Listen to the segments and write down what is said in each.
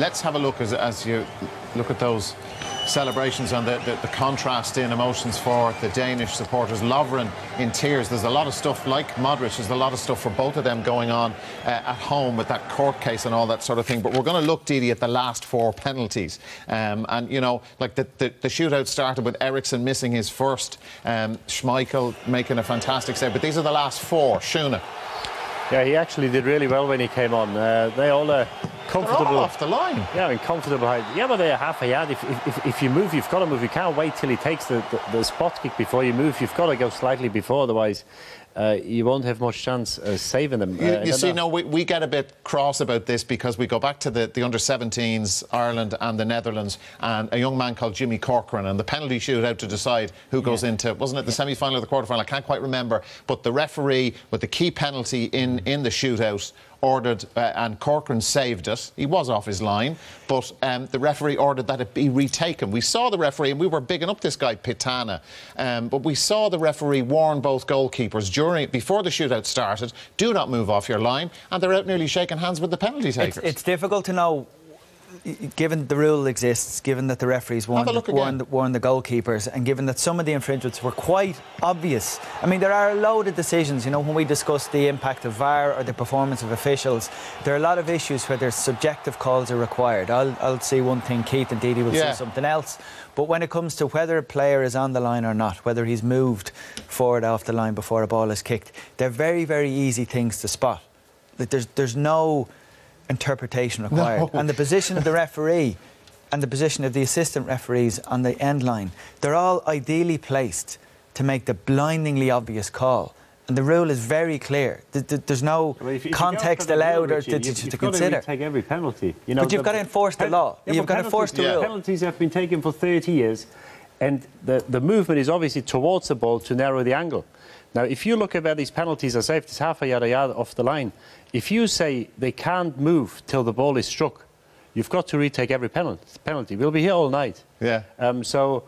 let's have a look as you look at those celebrations and the contrast in emotions for the Danish supporters. Lovren in tears. There's a lot of stuff, like Modric, there's a lot of stuff for both of them going on at home with that court case and all that sort of thing. But we're going to look, Didi, at the last 4 penalties. And, you know, like the shootout started with Eriksson missing his first, Schmeichel making a fantastic save. But these are the last 4. Shuna. Yeah, he actually did really well when he came on. They all are comfortable. They're all off the line. Yeah, in comfortable height. Yeah, but they're half a yard. If you move, you've got to move. You can't wait till he takes the spot kick before you move. You've got to go slightly before, otherwise you won't have much chance of saving them. You see, no, we get a bit cross about this because we go back to the under-17s, Ireland and the Netherlands, and a young man called Jimmy Corcoran, and the penalty shootout to decide who goes into, wasn't it the semi-final or the quarter-final? I can't quite remember, but the referee with the key penalty in the shootout ordered, and Corcoran saved it. He was off his line, but the referee ordered that it be retaken. We saw the referee, and we were bigging up this guy, Pitana, but we saw the referee warn both goalkeepers before the shootout started, do not move off your line, and they're out nearly shaking hands with the penalty takers. It's difficult to know, given the rule exists, given that the referees warned the goalkeepers, and given that some of the infringements were quite obvious. I mean, there are a load of decisions, you know, when we discuss the impact of VAR or the performance of officials, there are a lot of issues where there's subjective calls are required. I'll see one thing, Keith and Didi will see something else. But when it comes to whether a player is on the line or not, whether he's moved forward off the line before a ball is kicked, they're very, very easy things to spot. Like there's no interpretation required. No. And the position of the referee and the position of the assistant referees on the end line, they're all ideally placed to make the blindingly obvious call. And the rule is very clear. There's no context allowed or to consider. You've got to take every penalty. You know, but you've got to enforce the law. You've got to enforce the rule. Penalties have been taken for 30 years, and the movement is obviously towards the ball to narrow the angle. Now, if you look at where these penalties are saved, it's half a yard off the line. If you say they can't move till the ball is struck, you've got to retake every penalty. We'll be here all night. Yeah. So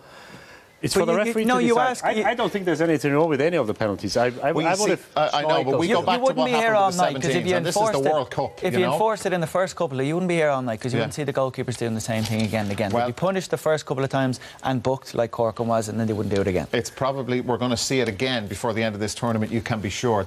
it's for the referee to decide. I don't think there's anything wrong with any of the penalties. I know, but we go back to what happened with the 17s, and this is the World Cup. If you enforced it in the first couple, you wouldn't be here all night because you wouldn't see the goalkeepers doing the same thing again and again. Well, you punished the first couple of times and booked like Corcoran was, and then they wouldn't do it again. It's probably, we're going to see it again before the end of this tournament, you can be sure.